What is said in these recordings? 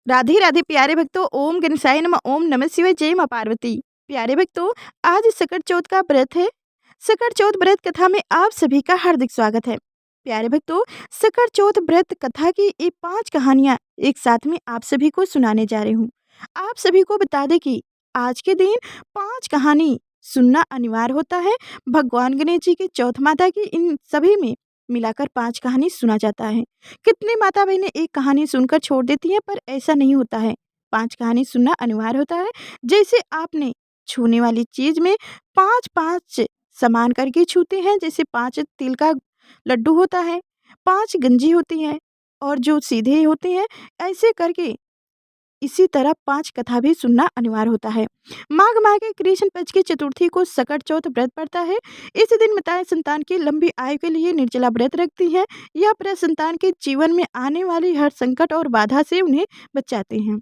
राधे राधे प्यारे भक्तों। ओम गणेशाय नमः। ओम नमः शिवाय। जय मां पार्वती। प्यारे भक्तों, आज सकट चौथ का व्रत है। सकट चौथ व्रत कथा में आप सभी का हार्दिक स्वागत है। प्यारे भक्तों, सकट चौथ व्रत कथा की ये 5 कहानियां एक साथ में आप सभी को सुनाने जा रही हूँ। आप सभी को बता दें कि आज के दिन 5 कहानी सुनना अनिवार्य होता है। भगवान गणेश जी की चौथ माता की इन सभी में मिलाकर 5 कहानी सुना जाता है। कितनी माता बहनें एक कहानी सुनकर छोड़ देती हैं, पर ऐसा नहीं होता है। 5 कहानी सुनना अनिवार्य होता है। जैसे आपने छूने वाली चीज में 5-5 समान करके छूते हैं। जैसे 5 तिल का लड्डू होता है, 5 गंजी होती हैं और जो सीधे होते हैं, ऐसे करके इसी तरह 5 कथा भी सुनना अनिवार्य होता है। माघ माह के कृष्ण पक्ष की चतुर्थी को सकट चौथ व्रत पड़ता है। इस दिन माताएं संतान की लंबी आयु के लिए निर्जला व्रत रखती हैं। यह व्रत संतान के जीवन में आने वाली हर संकट और बाधा से उन्हें बचाते हैं।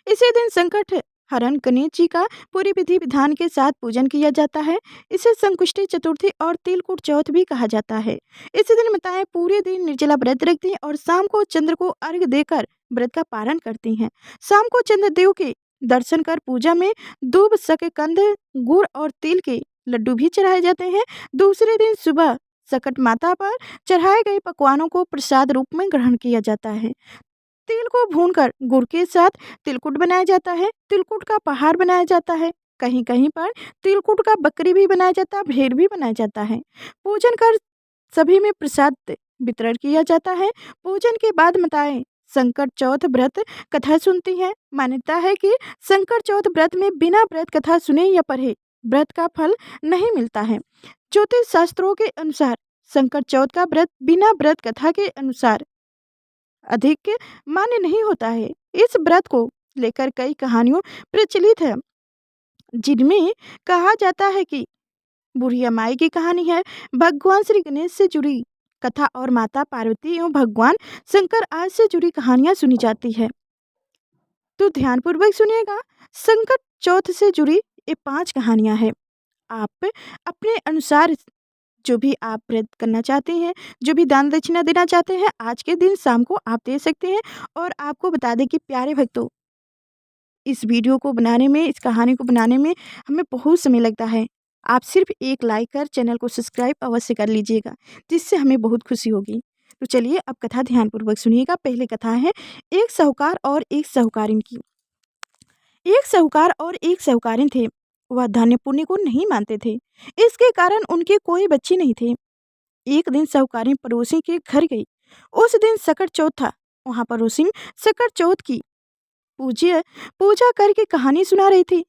इसी दिन संकट हरण गणेश जी का पूरी विधि विधान के साथ पूजन किया जाता है। इसे संकुष्टि चतुर्थी और तिलकुट चौथ भी कहा जाता है। इसी दिन माताएं पूरे दिन निर्जला व्रत रखती हैं और शाम को चंद्र को अर्घ्य देकर व्रत का पारण करती हैं। शाम को चंद्रदेव के दर्शन कर पूजा में दूब शककंद गुड़ और तिल के लड्डू भी चढ़ाए जाते हैं। दूसरे दिन सुबह सकट माता पर चढ़ाए गए पकवानों को प्रसाद रूप में ग्रहण किया जाता है। तिल को भूनकर गुड़ के साथ तिलकुट बनाया जाता है। तिलकुट का पहाड़ बनाया जाता है। कहीं कहीं पर तिलकुट का बकरी भी बनाया जाता है, भेड़ भी बनाया जाता है। पूजन कर सभी में प्रसाद वितरण किया जाता है। पूजन के बाद माताएं संकट चौथ व्रत कथा सुनती हैं। मान्यता है कि संकट चौथ व्रत में बिना व्रत कथा सुने या पढ़े व्रत का फल नहीं मिलता है। ज्योतिष शास्त्रों के अनुसार संकट चौथ का व्रत बिना व्रत कथा के अनुसार अधिक मान्य नहीं होता है। इस व्रत को लेकर कई कहानियों प्रचलित है, जिनमें कहा जाता है कि बुढ़िया माई की कहानी है। भगवान श्री गणेश से जुड़ी कथा और माता पार्वती एवं भगवान शंकर आज से जुड़ी कहानियां सुनी जाती है। तो ध्यानपूर्वक सुनिएगा। संकट चौथ से जुड़ी ये 5 कहानियां हैं। आप अपने अनुसार जो भी आप व्रत करना चाहते हैं, जो भी दान दक्षिणा देना चाहते हैं, आज के दिन शाम को आप दे सकते हैं। और आपको बता दें कि प्यारे भक्तों, इस वीडियो को बनाने में, इस कहानी को बनाने में हमें बहुत समय लगता है। आप सिर्फ एक लाइक कर चैनल को सब्सक्राइब अवश्य कर लीजिएगा, जिससे हमें बहुत खुशी होगी। तो चलिए अब कथा ध्यानपूर्वक सुनिएगा। पहले कथा है एक साहूकार और एक साहूकारिन की। एक साहूकार और एक साहूकारिन थे। वह धन्य पुण्य को नहीं मानते थे। इसके कारण उनके कोई बच्चे नहीं थे। एक दिन साहूकारिन पड़ोसी के घर गई। उस दिन सकट चौथ था। वहां पड़ोसिन सकट चौथ की पूज्य पूजा करके कहानी सुना रही थी।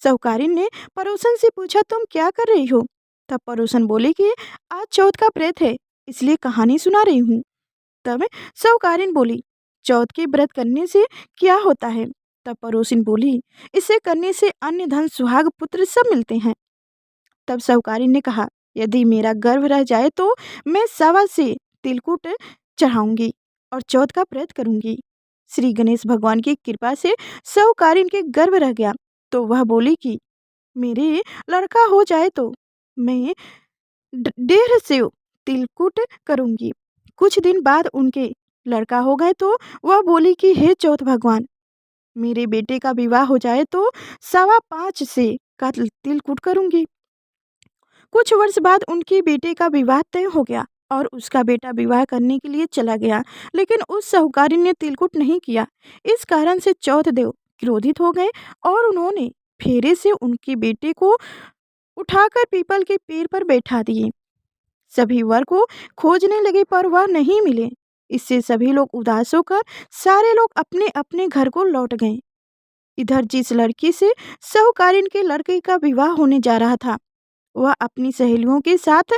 साहूकारिन ने पड़ोसन से पूछा, तुम क्या कर रही हो? तब पड़ोसन बोले कि आज चौथ का व्रत है, इसलिए कहानी सुना रही हूँ। तब साहूकारिन बोली, चौथ के व्रत करने से क्या होता है? तब पड़ोसिन बोली, इसे करने से अन्य धन सुहाग पुत्र सब मिलते हैं। तब साहूकारिन ने कहा, यदि मेरा गर्भ रह जाए तो मैं सवा से तिलकुट चढ़ाऊंगी और चौथ का व्रत करूंगी। श्री गणेश भगवान की कृपा से साहूकारिन के गर्भ रह गया तो वह बोली कि मेरे लड़का हो जाए तो मैं 1.5 तिलकुट करूंगी। कुछ दिन बाद उनके लड़का हो गए तो वह बोली कि हे चौथ भगवान, मेरे बेटे का विवाह हो जाए तो 5.25 से का तिलकुट करूंगी। कुछ वर्ष बाद उनके बेटे का विवाह तय हो गया और उसका बेटा विवाह करने के लिए चला गया, लेकिन उस साहूकारिन ने तिलकुट नहीं किया। इस कारण से चौथ देव क्रोधित हो गए और उन्होंने फेरे से उनके बेटे को उठाकर पीपल के पेड़ पर बैठा दिए। सभी वर को खोजने लगे पर वह नहीं मिले। इससे सभी लोग उदास होकर सारे लोग अपने अपने घर को लौट गए। इधर जिस लड़की से साहूकारिन के लड़के का विवाह होने जा रहा था, वह अपनी सहेलियों के साथ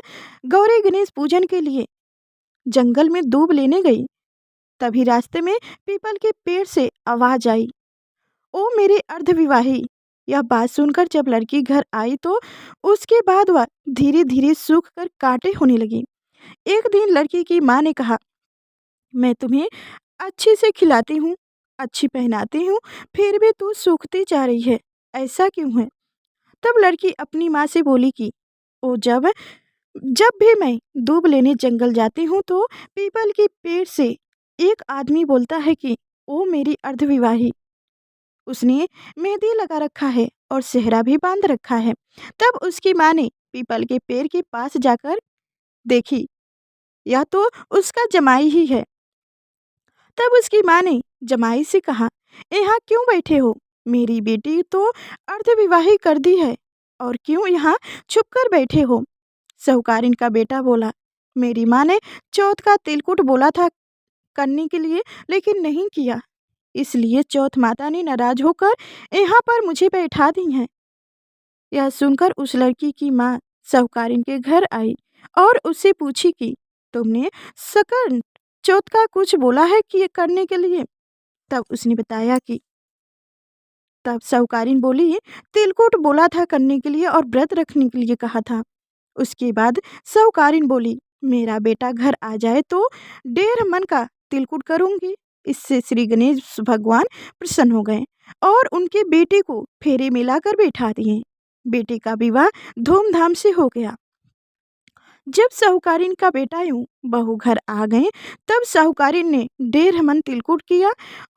गौरी गणेश पूजन के लिए जंगल में दूब लेने गई। तभी रास्ते में पीपल के पेड़ से आवाज आई, ओ मेरे अर्धविवाही। यह बात सुनकर जब लड़की घर आई तो उसके बाद वह धीरे धीरे सूख कर कांटे होने लगी। एक दिन लड़की की माँ ने कहा, मैं तुम्हें अच्छे से खिलाती हूँ, अच्छी पहनाती हूँ, फिर भी तू सूखती जा रही है, ऐसा क्यों है? तब लड़की अपनी माँ से बोली कि ओ जब जब भी मैं दूब लेने जंगल जाती हूँ तो पीपल के पेड़ से एक आदमी बोलता है कि ओ मेरी अर्धविवाही, उसने मेहंदी लगा रखा है और सेहरा भी बांध रखा है। तब उसकी माँ ने पीपल के पेड़ के पास जाकर देखी, यह तो उसका जमाई ही है। तब उसकी माँ ने जमाई से कहा, यहाँ क्यों बैठे हो? मेरी बेटी तो अर्धविवाही कर दी है और क्यों यहाँ छुप कर बैठे हो? साहूकारिन का बेटा बोला, मेरी माँ ने चौथ का तिलकुट बोला था करने के लिए, लेकिन नहीं किया, इसलिए चौथ माता ने नाराज होकर यहाँ पर मुझे बैठा दी हैं। यह सुनकर उस लड़की की माँ साहूकारिन के घर आई और उससे पूछी कि तुमने सकन चौथ का कुछ बोला है कि ये करने के लिए? तब उसने बताया कि तब साहूकारिन बोली, तिलकुट बोला था करने के लिए और व्रत रखने के लिए कहा था। उसके बाद साहूकारिन बोली, मेरा बेटा घर आ जाए तो 1.5 मन का तिलकुट करूंगी। इससे श्री गणेश भगवान प्रसन्न हो गए और उनके बेटे को फेरे में लाकर बैठा दिए। बेटे का विवाह धूमधाम से हो गया। जब साहूकारिन का बेटा यूं बहू घर आ गए, तब साहूकारिन ने 1.5 मन तिलकुट किया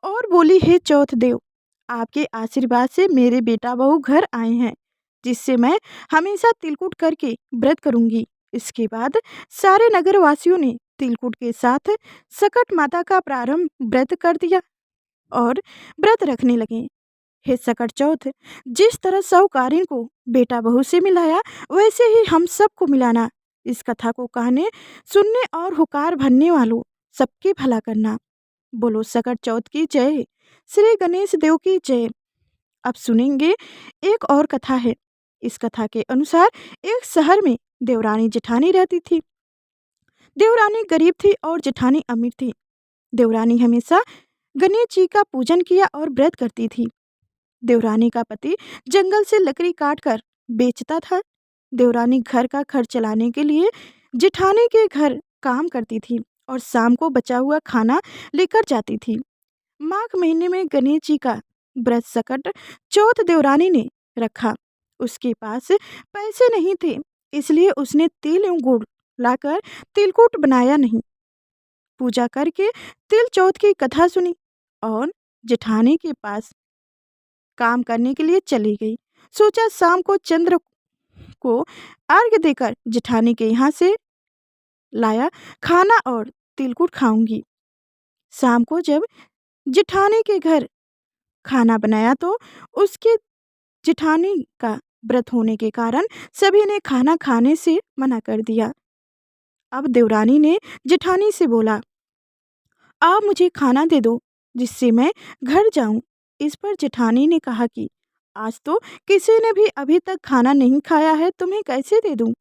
और बोली, हे चौथ देव, आपके आशीर्वाद से मेरे बेटा बहू घर आए हैं, जिससे मैं हमेशा तिलकुट करके व्रत करूंगी। इसके बाद सारे नगर वासियों ने तिलकुट के साथ सकट माता का प्रारंभ व्रत कर दिया और व्रत रखने लगे। हे सकट चौथ, जिस तरह साहूकारिन को बेटा बहू से मिलाया, वैसे ही हम सबको मिलाना। इस कथा को कहने, सुनने और हुकार भरने वालों सबके भला करना। बोलो सकट चौथ की जय, श्री गणेश देव की जय। अब सुनेंगे एक और कथा है। इस कथा के अनुसार एक शहर में देवरानी जेठानी रहती थी। देवरानी गरीब थी और जेठानी अमीर थी। देवरानी हमेशा गणेश जी का पूजन किया और व्रत करती थी। देवरानी का पति जंगल से लकड़ी काट कर बेचता था। देवरानी घर का खर्च चलाने के लिए जेठानी के घर काम करती थी और शाम को बचा हुआ खाना लेकर जाती थी। माघ महीने में गणेश जी का व्रत सकट चौथ देवरानी ने रखा। उसके पास पैसे नहीं थे, इसलिए उसने तिल एवं गुड़ लाकर तिलकुट बनाया नहीं। पूजा करके तिल चौथ की कथा सुनी और जेठानी के पास काम करने के लिए चली गई। सोचा शाम को चंद्र को अर्घ्य देकर जेठानी के यहाँ से लाया खाना और तिलकुट खाऊंगी। शाम को जब जेठानी के घर खाना बनाया तो उसके जेठानी का व्रत होने के कारण सभी ने खाना खाने से मना कर दिया। अब देवरानी ने जेठानी से बोला, आप मुझे खाना दे दो जिससे मैं घर जाऊं। इस पर जेठानी ने कहा कि आज तो किसी ने भी अभी तक खाना नहीं खाया है, तुम्हें कैसे दे दूं?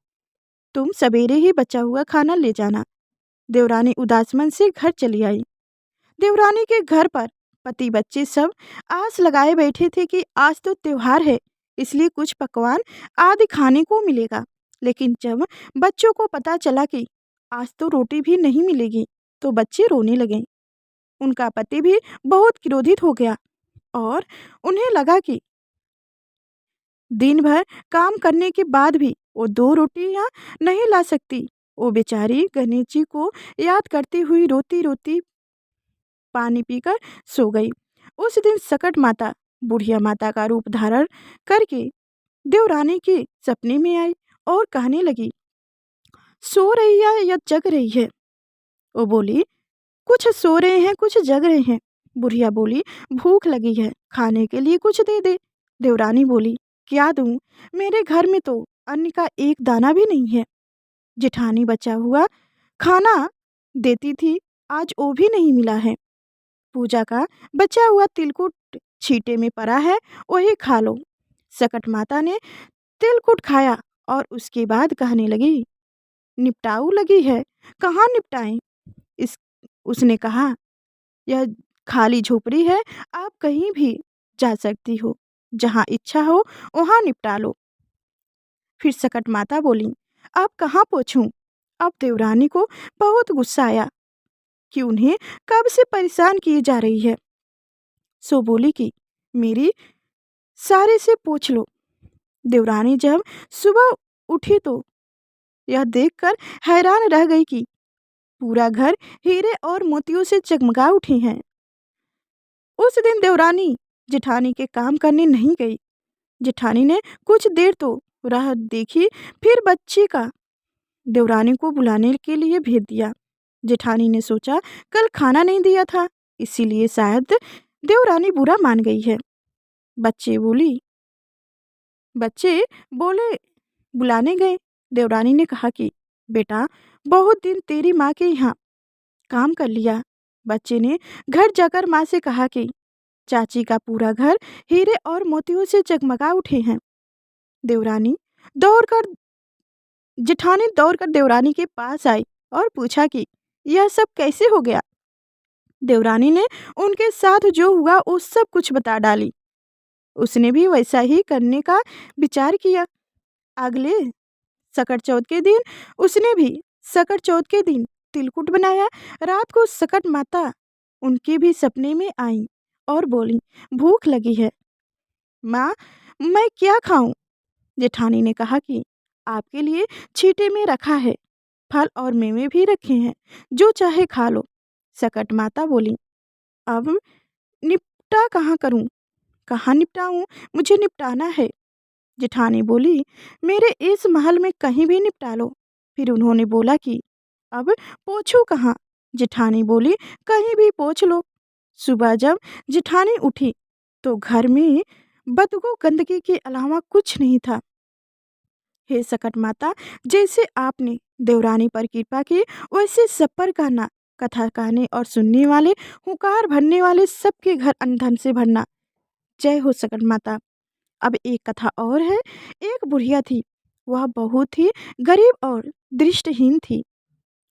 तुम सवेरे ही बचा हुआ खाना ले जाना। देवरानी उदास मन से घर चली आई। देवरानी के घर पर पति बच्चे सब आस लगाए बैठे थे कि आज तो त्योहार है, इसलिए कुछ पकवान आदि खाने को मिलेगा। लेकिन जब बच्चों को पता चला कि आज तो रोटी भी नहीं मिलेगी, तो बच्चे रोने लगे। उनका पति भी बहुत क्रोधित हो गया और उन्हें लगा कि दिन भर काम करने के बाद भी वो 2 रोटियां नहीं ला सकती। वो बेचारी गणेश जी को याद करती हुई रोती रोती पानी पीकर सो गई। उस दिन सकट माता बुढ़िया माता का रूप धारण करके देवरानी के सपने में आई और कहने लगी, सो रही है या जग रही है? वो बोली, कुछ सो रहे हैं, कुछ जग रहे हैं। बुढ़िया बोली, भूख लगी है, खाने के लिए कुछ दे दे। देवरानी बोली, क्या दूं? मेरे घर में तो अन्न का एक दाना भी नहीं है। जेठानी बचा हुआ खाना देती थी, आज वो भी नहीं मिला है। पूजा का बचा हुआ तिलकुट छींटे में पड़ा है, वही खा लो। सकट माता ने तिलकुट खाया और उसके बाद कहने लगी, निपटाऊ लगी है, कहाँ निपटाएं? इस उसने कहा, यह खाली झोपड़ी है, आप कहीं भी जा सकती हो, जहाँ इच्छा हो वहाँ निपटा लो। फिर सकट माता बोली, अब कहाँ पहुँचूं? अब देवरानी को बहुत गुस्सा आया कि उन्हें कब से परेशान किए जा रही है। सो बोली कि मेरी सारे से पूछ लो। देवरानी जब सुबह उठी तो यह देखकर हैरान रह गई कि पूरा घर हीरे और मोतियों से जगमगा उठे हैं। उस दिन देवरानी जेठानी के काम करने नहीं गई। जेठानी ने कुछ देर तो राह देखी, फिर बच्ची का देवरानी को बुलाने के लिए भेज दिया। जेठानी ने सोचा कल खाना नहीं दिया था, इसीलिए शायद देवरानी बुरा मान गई है। बच्चे बोली बच्चे बोले बुलाने गए। देवरानी ने कहा कि बेटा बहुत दिन तेरी माँ के यहाँ काम कर लिया। बच्चे ने घर जाकर माँ से कहा कि चाची का पूरा घर हीरे और मोतियों से जगमगा उठे हैं। देवरानी दौड़कर जेठानी दौड़कर देवरानी के पास आई और पूछा कि यह सब कैसे हो गया। देवरानी ने उनके साथ जो हुआ वो सब कुछ बता डाली। उसने भी वैसा ही करने का विचार किया। अगले सकट चौथ के दिन उसने भी सकट चौथ के दिन तिलकुट बनाया। रात को सकट माता उनके भी सपने में आई और बोली भूख लगी है माँ, मैं क्या खाऊं। जेठानी ने कहा कि आपके लिए छीटे में रखा है, फल और मेवे भी रखे हैं, जो चाहे खा लो। सकट माता बोली अब निपटा कहाँ करूं, कहाँ निपटाऊं, मुझे निपटाना है। जेठानी बोली मेरे इस महल में कहीं भी निपटा लो। फिर उन्होंने बोला कि अब पोछूं कहाँ। जेठानी बोली कहीं भी पोछ लो। सुबह जब जेठानी उठी तो घर में बदबू गंदगी के अलावा कुछ नहीं था। हे सकट माता, जैसे आपने देवरानी पर कृपा की वैसे सब पर कहना, कथा कहने और सुनने वाले हुकार भरने वाले सबके घर अनधन से भरना। जय हो सकट माता। अब एक कथा और है। एक बुढ़िया थी, वह बहुत ही गरीब और दृष्टिहीन थी।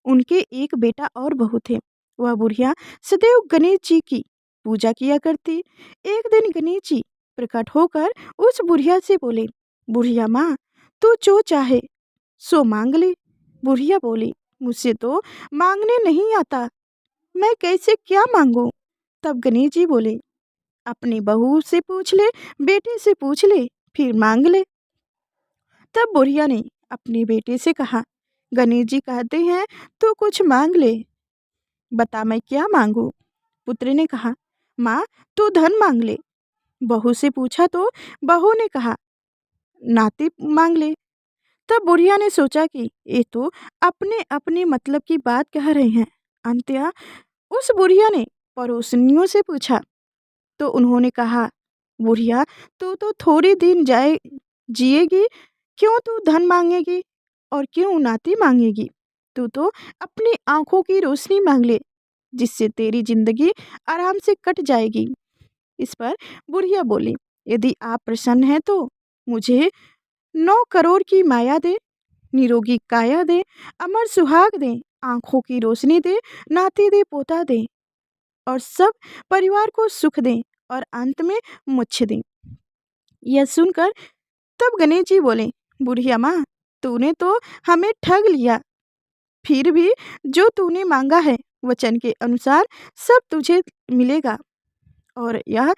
उनके एक बेटा और बहू थे। वह बुढ़िया सदैव गणेश जी की पूजा किया करती। एक दिन गणेश जी प्रकट होकर उस बुढ़िया से बोले बुढ़िया माँ, तू जो चाहे सो मांग ले। बुढ़िया बोली मुझसे तो मांगने नहीं आता, मैं कैसे क्या मांगू। तब गणेश जी बोले अपनी बहू से पूछ ले, बेटे से पूछ ले, फिर मांग ले। तब बुढ़िया ने अपने बेटे से कहा गणेश जी कहते हैं तो कुछ मांग ले, बता मैं क्या मांगू। पुत्र ने कहा माँ तू धन मांग ले। बहू से पूछा तो बहू ने कहा नाती मांग ले। तब बुढ़िया ने सोचा कि ये तो अपने अपने मतलब की बात कह रहे हैं। अंततः उस बुढ़िया ने पड़ोसनियों से पूछा तो उन्होंने कहा बुढ़िया तू तो थोड़ी दिन जाए जिएगी, क्यों तू धन मांगेगी और क्यों नाती मांगेगी। तू तो अपनी आंखों की रोशनी मांग ले, जिससे तेरी जिंदगी आराम से कट जाएगी। इस पर बुढ़िया बोली यदि आप प्रसन्न हैं तो मुझे 9 करोड़ की माया दे, निरोगी काया दे, अमर सुहाग दे, आंखों की रोशनी दे, नाती दे, पोता दे और सब परिवार को सुख दें और अंत में मुझ दें। यह सुनकर तब गणेश जी बोले बुढ़िया माँ, तूने तो हमें ठग लिया। फिर भी जो तूने मांगा है वचन के अनुसार सब तुझे मिलेगा। और यह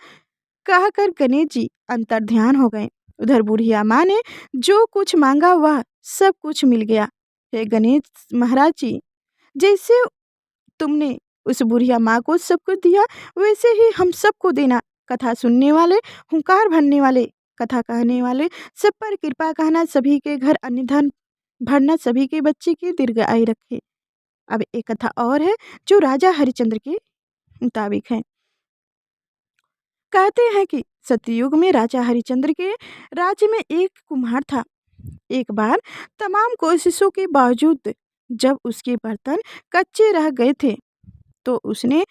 कहकर गणेश जी अंतर्ध्यान हो गए। उधर बुढ़िया माँ ने जो कुछ मांगा वह सब कुछ मिल गया। हे गणेश महाराज जी, जैसे तुमने उस बुढ़िया माँ को सब कुछ दिया वैसे ही हम सबको देना। कथा सुनने वाले, हुंकार भरने वाले, कथा कहने वाले सब पर कृपा कहना, सभी के घर अन्य धन भरना, सभी के बच्चे की दीर्घायु रखे। अब एक कथा और है जो राजा हरिश्चंद्र के मुताबिक है। कहते हैं कि सतयुग में राजा हरिश्चंद्र के राज्य में एक कुम्हार था। एक बार तमाम कोशिशों के बावजूद जब उसके बर्तन कच्चे रह गए थे तो उसने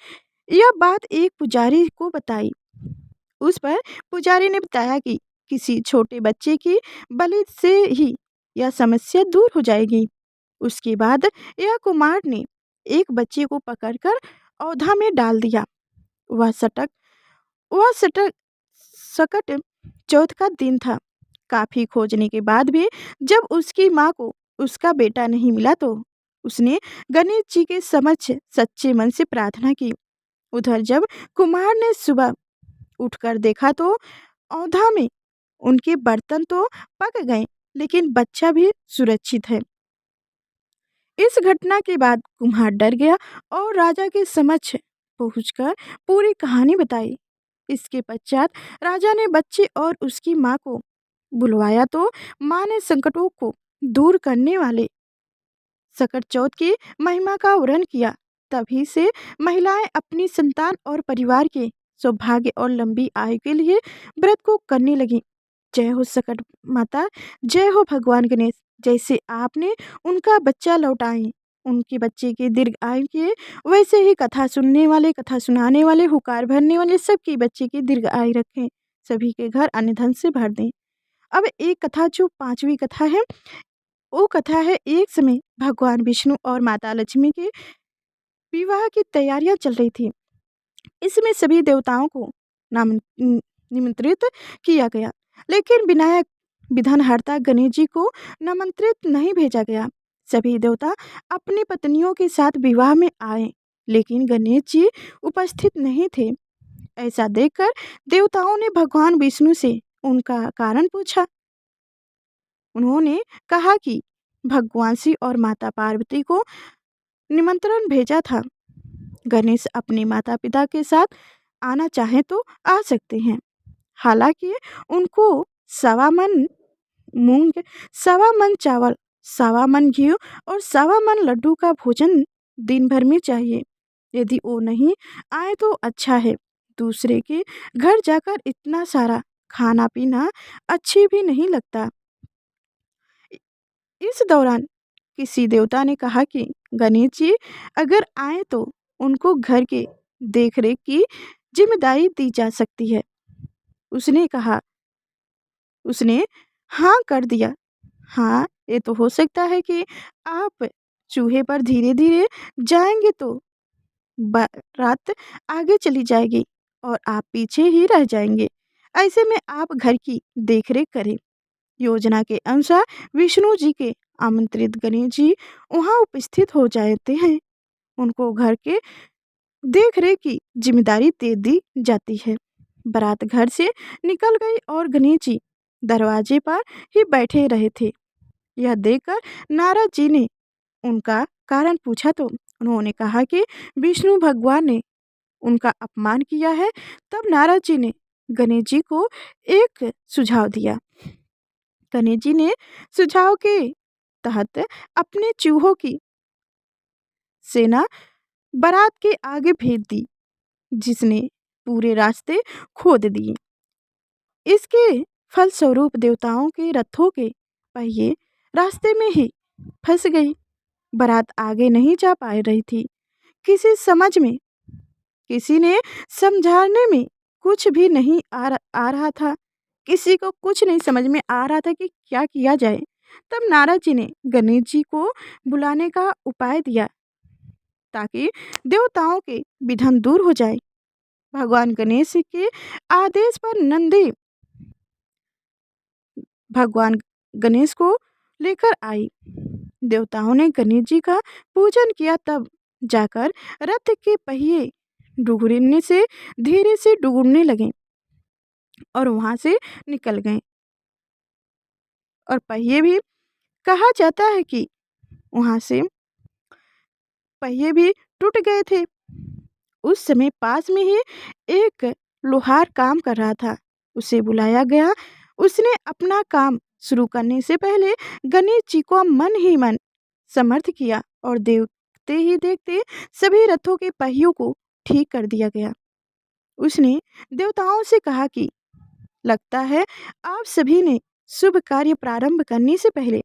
यह बात एक पुजारी को बताई। उस पर पुजारी ने बताया कि किसी छोटे बच्चे की बलि से ही यह समस्या दूर हो जाएगी। उसके बाद यह कुम्हार ने एक बच्चे को पकड़कर औधा में डाल दिया। वह सटक सकट चौथ का दिन था। काफी खोजने के बाद भी जब उसकी माँ को उसका बेटा नहीं मिला तो उसने गणेश जी के समक्ष सच्चे मन से प्रार्थना की। उधर जब कुम्हार ने सुबह उठकर देखा तो औधा में उनके बर्तन तो पक गए लेकिन बच्चा भी सुरक्षित है। इस घटना के बाद कुम्हार डर गया और राजा के समक्ष पहुंचकर पूरी कहानी बताई। इसके पश्चात राजा ने बच्चे और उसकी माँ को बुलवाया तो माँ ने संकटों को दूर करने वाले सकट चौथ की महिमा का वर्णन किया। तभी से महिलाएं अपनी संतान और परिवार के सौभाग्य और लंबी आयु के लिए व्रत को करने लगी। जय हो सकट माता, जय हो भगवान गणेश। जैसे आपने उनका बच्चा लौटाए, उनके बच्चे की दीर्घ आयु के, वैसे ही कथा सुनने वाले, कथा सुनाने वाले, हुकार भरने वाले सबके बच्चे की दीर्घ आयु रखें, सभी के घर अन्न धन से भर दें। अब एक कथा जो पांचवी कथा है, वो कथा है एक समय भगवान विष्णु और माता लक्ष्मी के विवाह की तैयारियां चल रही थी। इसमें सभी देवताओं को निमंत्रित किया गया, लेकिन विनायक विघ्नहर्ता गणेश जी को निमंत्रित नहीं भेजा गया। सभी देवता अपनी पत्नियों के साथ विवाह में आए, लेकिन गणेश जी उपस्थित नहीं थे। ऐसा देखकर देवताओं ने भगवान विष्णु से उनका कारण पूछा। उन्होंने कहा कि भगवान शिव और माता पार्वती को निमंत्रण भेजा था। गणेश अपने माता पिता के साथ आना चाहे तो आ सकते हैं। हालांकि उनको 1.25 मन मूंग, 1.25 मन चावल, 1.25 मन घी और 1.25 मन लड्डू का भोजन दिन भर में चाहिए। यदि वो नहीं आए तो अच्छा है। दूसरे के घर जाकर इतना सारा खाना पीना अच्छी भी नहीं लगता। इस दौरान किसी देवता ने कहा कि गणेश जी अगर आए तो उनको घर के देखरेख की जिम्मेदारी दी जा सकती है। उसने हाँ कर दिया। हाँ, ये तो हो सकता है कि आप चूहे पर धीरे धीरे जाएंगे तो रात आगे चली जाएगी और आप पीछे ही रह जाएंगे। ऐसे में आप घर की देखरेख करें। योजना के अनुसार विष्णु जी के आमंत्रित गणेश जी वहां उपस्थित हो जाते हैं। उनको घर के देखरेख की जिम्मेदारी दे दी जाती है। बारात घर से निकल गई और गणेश जी दरवाजे पर ही बैठे रहे थे। यह देखकर नारद जी ने उनका कारण पूछा तो उन्होंने कहा कि विष्णु भगवान ने उनका अपमान किया है। तब नारद जी ने गणेश जी को एक सुझाव दिया। गणेश जी ने सुझाव के तहत अपने चूहों की सेना बारात के आगे भेज दी, जिसने पूरे रास्ते खोद दिए। इसके फलस्वरूप देवताओं के रथों के पहिए रास्ते में ही फंस गई। बारात आगे नहीं जा पा रही थी। किसी ने समझाने में कुछ भी नहीं आ रहा था। किसी को कुछ नहीं समझ में आ रहा था कि क्या किया जाए। तब नारद जी ने गणेश जी को बुलाने का उपाय दिया ताकि देवताओं के विघ्न दूर हो जाए। भगवान गणेश के आदेश पर नंदी भगवान गणेश को लेकर आई। देवताओं ने गणेश जी का पूजन किया, तब जाकर रथ के पहिए डुगरने से धीरे से डुगरने लगे और वहां से निकल गए। और पहिए भी कहा जाता है कि वहां से पहिए भी टूट गए थे। उस समय पास में ही एक लोहार काम कर रहा था। उसे बुलाया गया। उसने अपना काम शुरू करने से पहले गणेश जी को मन ही मन समर्थ किया और देखते ही देखते सभी रथों के पहियों को ठीक कर दिया गया। उसने देवताओं से कहा कि लगता है आप सभी ने शुभ कार्य प्रारंभ करने से पहले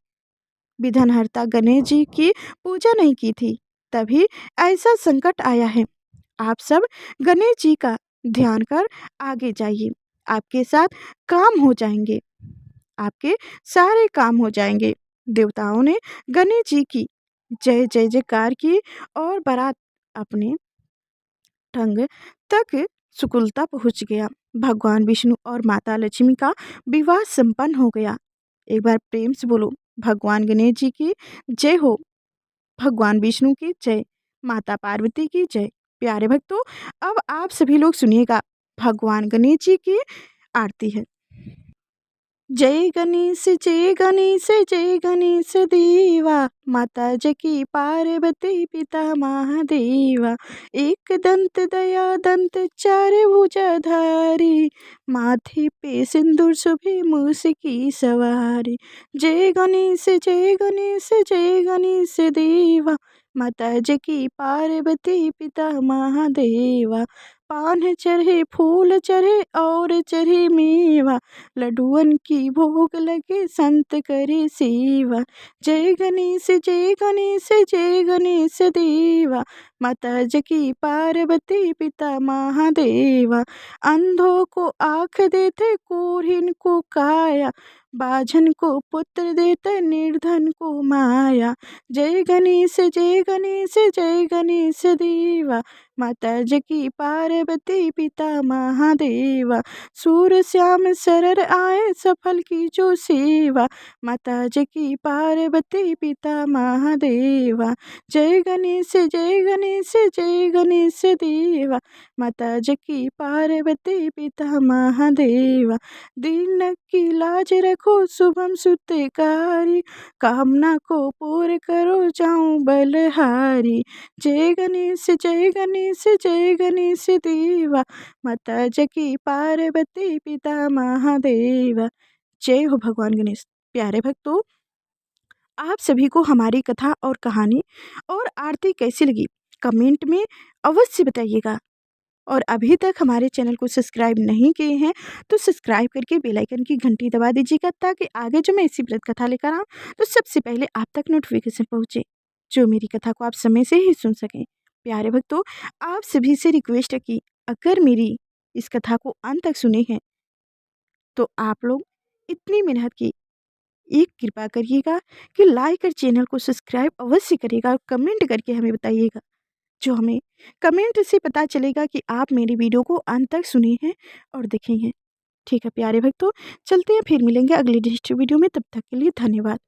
विघ्नहर्ता गणेश जी की पूजा नहीं की थी, तभी ऐसा संकट आया है। आप सब गणेश जी का ध्यान कर आगे जाइए। आपके साथ काम हो जाएंगे, आपके सारे काम हो जाएंगे। देवताओं ने गणेश जी की जय जय जयकार की और बारात अपने ढंग तक सुकुलता पहुंच गया। भगवान विष्णु और माता लक्ष्मी का विवाह संपन्न हो गया। एक बार प्रेम से बोलो, भगवान गणेश जी की जय हो, भगवान विष्णु की जय, माता पार्वती की जय। प्यारे भक्तों, अब आप सभी लोग सुनिएगा भगवान गणेश जी की आरती है। जय गणेश जय गणेश जय गणेश देवा, माता जकी पार्वती पिता महादेवा। एक दंत दया दंत चार भुजाधारी, माथे पे सिंदूर शोभे मूस की सवारी। जय गणेश जय गणेश जय गणेश देवा, माता जकी पार्वती पिता महादेवा। पान चढ़े फूल चढ़े और चढ़े मेवा, लड्डुअन की भोग लगे संत करे सेवा। जय गणेश जय गणेश जय गणेश देवा, माता जकी पार्वती पिता महादेवा। अंधों को आँख देते कोढ़िन को काया, बाझन को पुत्र देते निर्धन को माया। जय गणेश जय गणेश जय गणेश देवा, माता जकी पार्वती पिता महादेवा। सूर श्याम शरण आए सफल की जो सेवा, माता जकी पार्वती पिता महादेवा। जय गणेश जय गणेश जय गणेश देवा, माता जकी पार्वती पिता महादेवा। दीन की लाज रखो शुभम सुतकारी, कामना को पूर्ण करो जाऊं बलहारी। जय गणेश जय गणेश जय गणेश देवा, माता जकी पार्वती पिता महादेवा। जय हो भगवान गणेश। प्यारे भक्तों, आप सभी को हमारी कथा और कहानी और आरती कैसी लगी कमेंट में अवश्य बताइएगा। और अभी तक हमारे चैनल को सब्सक्राइब नहीं किए हैं तो सब्सक्राइब करके बेल आइकन की घंटी दबा दीजिएगा, ताकि आगे जो मैं इसी व्रत कथा लेकर आऊँ तो सबसे पहले आप तक नोटिफिकेशन पहुँचे, जो मेरी कथा को आप समय से ही सुन सकें। प्यारे भक्तों, आप सभी से रिक्वेस्ट है कि अगर मेरी इस कथा को अंत तक सुने हैं तो आप लोग इतनी मेहनत की एक कृपा करिएगा कि लाइक और चैनल को सब्सक्राइब अवश्य करिएगा और कमेंट करके हमें बताइएगा, जो हमें कमेंट से पता चलेगा कि आप मेरी वीडियो को अंत तक सुने हैं और देखे हैं। ठीक है प्यारे भक्तों, चलते हैं, फिर मिलेंगे अगली नेक्स्ट वीडियो में। तब तक के लिए धन्यवाद।